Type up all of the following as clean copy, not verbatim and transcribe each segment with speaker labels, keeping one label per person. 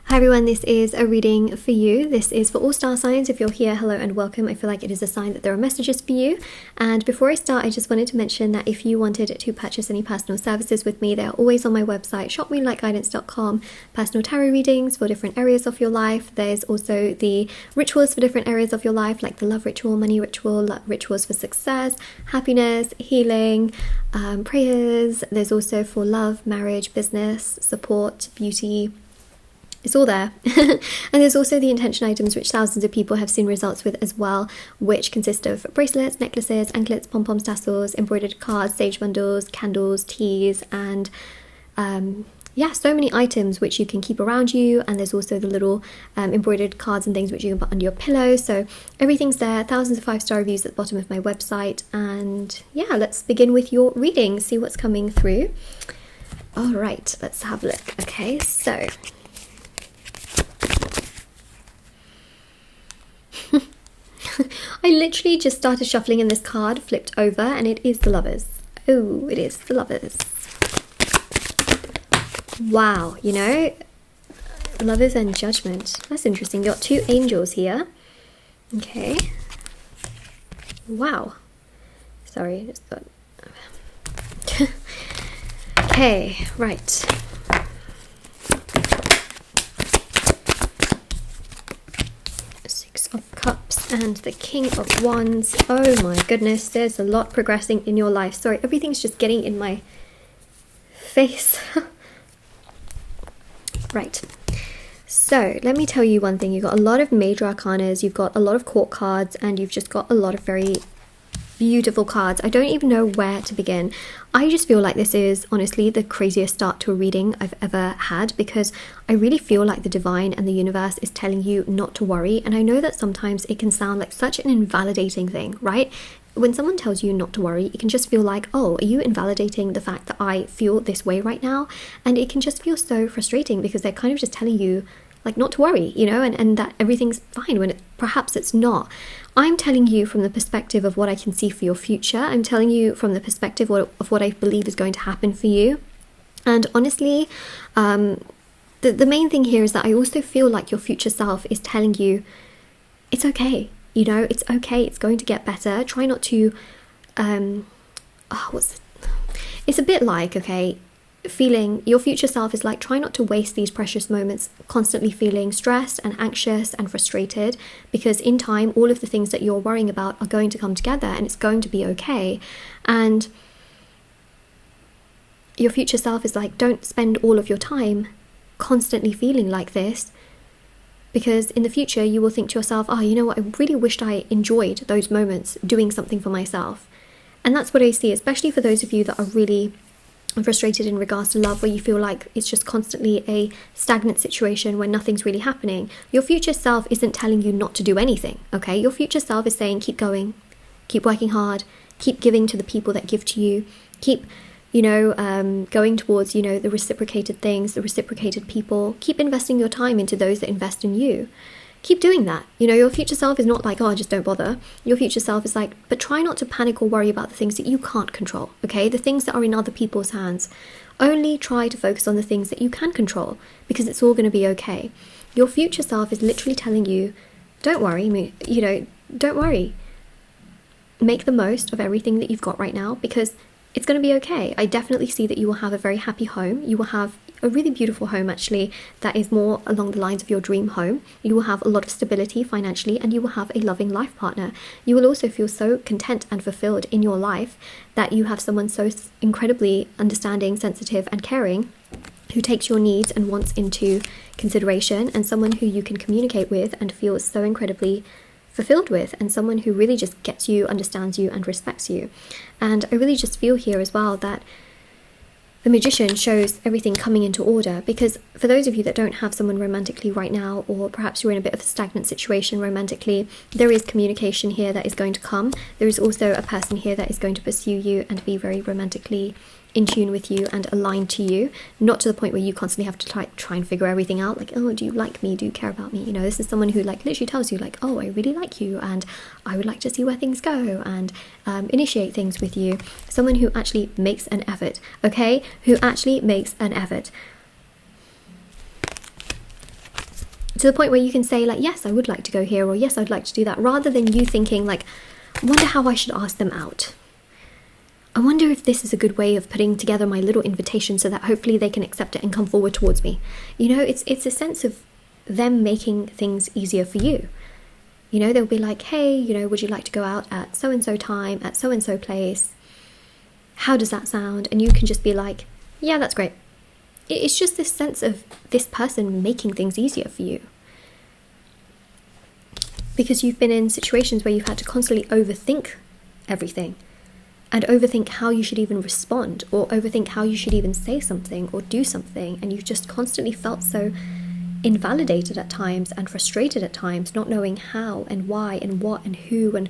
Speaker 1: Hi everyone, this is a reading for you. This is for all star signs. If you're here, hello and welcome. I feel like it is a sign that there are messages for you. And before I start, I just wanted to mention that if you wanted to purchase any personal services with me, they're always on my website, shopmoonlightguidance.com. Personal tarot readings for different areas of your life. There's also the rituals for different areas of your life, like the love ritual, money ritual, rituals for success, happiness, healing, prayers. There's also for love, marriage, business, support, beauty. It's all there. And there's also the intention items, which thousands of people have seen results with as well, which consist of bracelets, necklaces, anklets, pom-poms, tassels, embroidered cards, sage bundles, candles, teas, and yeah, so many items which you can keep around you. And there's also the little embroidered cards and things which you can put under your pillow. So everything's there. Thousands of 5-star reviews at the bottom of my website. And yeah, let's begin with your reading, see what's coming through. All right, let's have a look. Okay, so I literally just started shuffling and this card flipped over and it is the Lovers. Oh, it is the Lovers. Wow, you know, Lovers and Judgment. That's interesting. You got two angels here. Okay. Wow. Sorry, I just got... Okay, right. Of Cups and the King of Wands. Oh my goodness, there's a lot progressing in your life. Sorry, everything's just getting in my face. Right, so let me tell you one thing. You've got a lot of major arcanas, you've got a lot of court cards, and you've just got a lot of very beautiful cards. I don't even know where to begin. I just feel like this is honestly the craziest start to a reading I've ever had, because I really feel like the divine and the universe is telling you not to worry. And I know that sometimes it can sound like such an invalidating thing, right? When someone tells you not to worry, it can just feel like, oh, are you invalidating the fact that I feel this way right now? And it can just feel so frustrating because they're kind of just telling you like not to worry, you know, and that everything's fine when perhaps it's not. I'm telling you from the perspective of what I can see for your future. I'm telling you from the perspective of what I believe is going to happen for you. And honestly, the main thing here is that I also feel like your future self is telling you it's okay, you know, it's okay, it's going to get better. Try not to, it's a bit like, okay, feeling your future self is like, try not to waste these precious moments constantly feeling stressed and anxious and frustrated, because in time all of the things that you're worrying about are going to come together and it's going to be okay. And your future self is like, don't spend all of your time constantly feeling like this, because in the future you will think to yourself, oh, you know what, I really wished I enjoyed those moments doing something for myself. And that's what I see, especially for those of you that are really frustrated in regards to love, where you feel like it's just constantly a stagnant situation where nothing's really happening. Your future self isn't telling you not to do anything, okay? Your future self is saying keep going, keep working hard, keep giving to the people that give to you, keep, you know, going towards, you know, the reciprocated things, the reciprocated people. Keep investing your time into those that invest in you. Keep doing that. You know, your future self is not like, oh, just don't bother. Your future self is like, but try not to panic or worry about the things that you can't control, okay? The things that are in other people's hands. Only try to focus on the things that you can control, because it's all going to be okay. Your future self is literally telling you, don't worry, you know, don't worry. Make the most of everything that you've got right now, because it's going to be okay. I definitely see that you will have a very happy home. You will have a really beautiful home, actually, that is more along the lines of your dream home. You will have a lot of stability financially, and you will have a loving life partner. You will also feel so content and fulfilled in your life that you have someone so incredibly understanding, sensitive and caring, who takes your needs and wants into consideration, and someone who you can communicate with and feel so incredibly fulfilled with, and someone who really just gets you, understands you and respects you. And I really just feel here as well that the Magician shows everything coming into order, because for those of you that don't have someone romantically right now, or perhaps you're in a bit of a stagnant situation romantically, there is communication here that is going to come. There is also a person here that is going to pursue you and be very romantically in tune with you and aligned to you, not to the point where you constantly have to try and figure everything out, like, oh, do you like me, do you care about me? You know, this is someone who like literally tells you like, oh, I really like you and I would like to see where things go, and initiate things with you. Someone who actually makes an effort, okay, who actually makes an effort. to the point where you can say like, yes, I would like to go here, or yes, I'd like to do that, rather than you thinking like, I wonder how I should ask them out. I wonder if this is a good way of putting together my little invitation so that hopefully they can accept it and come forward towards me. You know, it's a sense of them making things easier for you. You know, they'll be like, hey, you know, would you like to go out at so-and-so time, at so-and-so place? How does that sound? And you can just be like, yeah, that's great. It's just this sense of this person making things easier for you. Because you've been in situations where you've had to constantly overthink everything, and overthink how you should even respond, or overthink how you should even say something or do something, and you've just constantly felt so invalidated at times and frustrated at times, not knowing how and why and what and who, and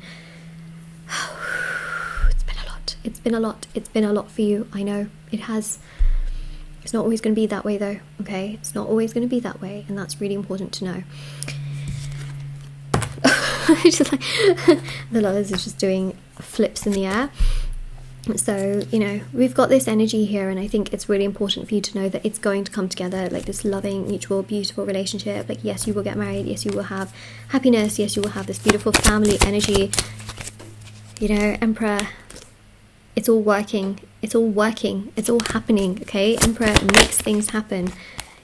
Speaker 1: it's been a lot for you. I know it has. It's not always going to be that way though, okay? It's not always going to be that way, and that's really important to know. Just like the lovers are just doing flips in the air. So, you know, we've got this energy here, and I think it's really important for you to know that it's going to come together, like this loving, mutual, beautiful relationship. Like, yes, you will get married, yes, you will have happiness, yes, you will have this beautiful family energy. You know, Emperor, it's all working, it's all happening, okay? Emperor makes things happen.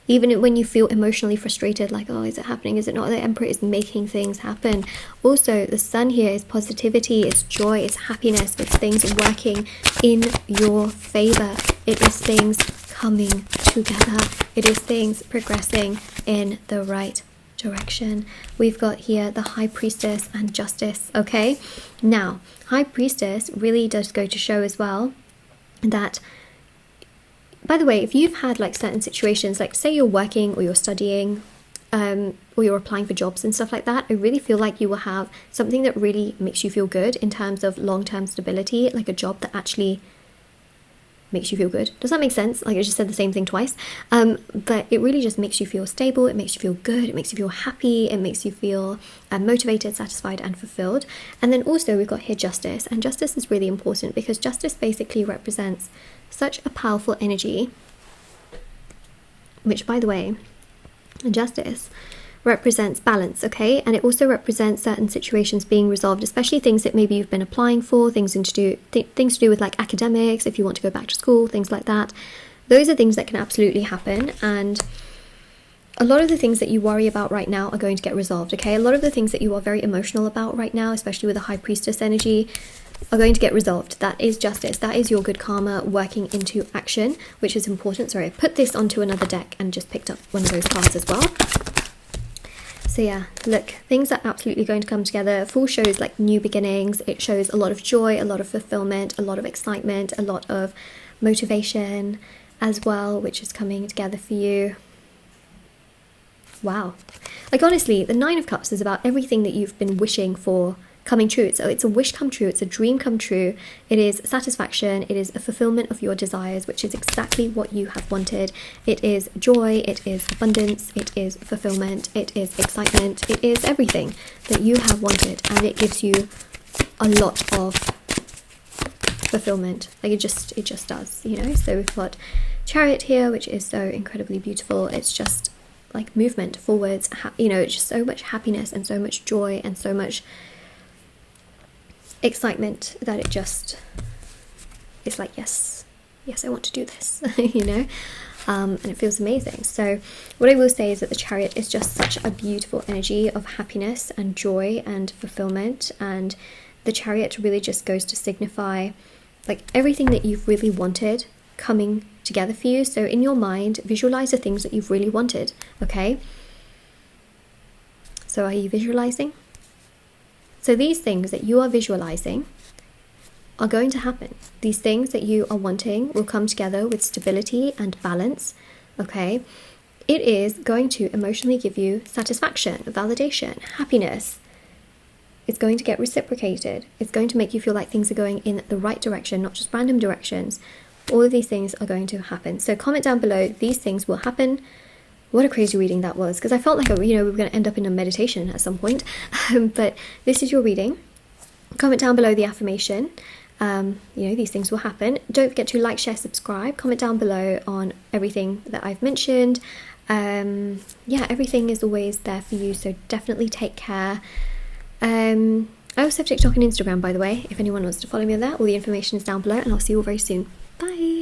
Speaker 1: Even when you feel emotionally frustrated, like, oh, is it happening? Is it not? The Emperor is making things happen. Also, the Sun here is positivity, it's joy, it's happiness, it's things working in your favor. It is things coming together. It is things progressing in the right direction. We've got here the High Priestess and Justice, okay? Now, High Priestess really does go to show as well that, by the way, if you've had like certain situations, like say you're working or you're studying, or you're applying for jobs and stuff like that, I really feel like you will have something that really makes you feel good in terms of long-term stability, like a job that actually makes you feel good. Does that make sense? Like I just said the same thing twice. But it really just makes you feel stable, it makes you feel good, it makes you feel happy, it makes you feel motivated, satisfied and fulfilled. And then also we've got here Justice, and Justice is really important because Justice basically represents such a powerful energy, which, by the way, Justice represents balance, okay? And it also represents certain situations being resolved, especially things that maybe you've been applying for, things to do with like academics, if you want to go back to school, things like that. Those are things that can absolutely happen, and a lot of the things that you worry about right now are going to get resolved, okay? A lot of the things that you are very emotional about right now, especially with the High Priestess energy, are going to get resolved. That is Justice. That is your good karma working into action, which is important. Sorry, I put this onto another deck and just picked up one of those cards as well. So yeah, look, things are absolutely going to come together. Fool shows like new beginnings. It shows a lot of joy, a lot of fulfillment, a lot of excitement, a lot of motivation as well, which is coming together for you. Wow. Like honestly, the Nine of Cups is about everything that you've been wishing for coming true. So it's a wish come true, it's a dream come true, it is satisfaction, it is a fulfillment of your desires, which is exactly what you have wanted. It is joy, it is abundance, it is fulfillment, it is excitement, it is everything that you have wanted, and it gives you a lot of fulfillment. Like it just does, you know. So we've got Chariot here, which is so incredibly beautiful. It's just like movement forwards, you know, it's just so much happiness and so much joy and so much excitement that it's like, yes, I want to do this, you know, and it feels amazing. So what I will say is that the Chariot is just such a beautiful energy of happiness and joy and fulfillment, and the Chariot really just goes to signify like everything that you've really wanted coming together for you. So in your mind, visualize the things that you've really wanted, okay? So are you visualizing? So these things that you are visualizing are going to happen. These things that you are wanting will come together with stability and balance, okay? It is going to emotionally give you satisfaction, validation, happiness. It's going to get reciprocated. It's going to make you feel like things are going in the right direction, not just random directions. All of these things are going to happen. So comment down below, these things will happen. What a crazy reading that was, because I felt like, we were going to end up in a meditation at some point. But this is your reading. Comment down below the affirmation. These things will happen. Don't forget to like, share, subscribe. Comment down below on everything that I've mentioned. Yeah, everything is always there for you, so definitely take care. I also have TikTok and Instagram, by the way, if anyone wants to follow me there. All the information is down below, and I'll see you all very soon. Bye.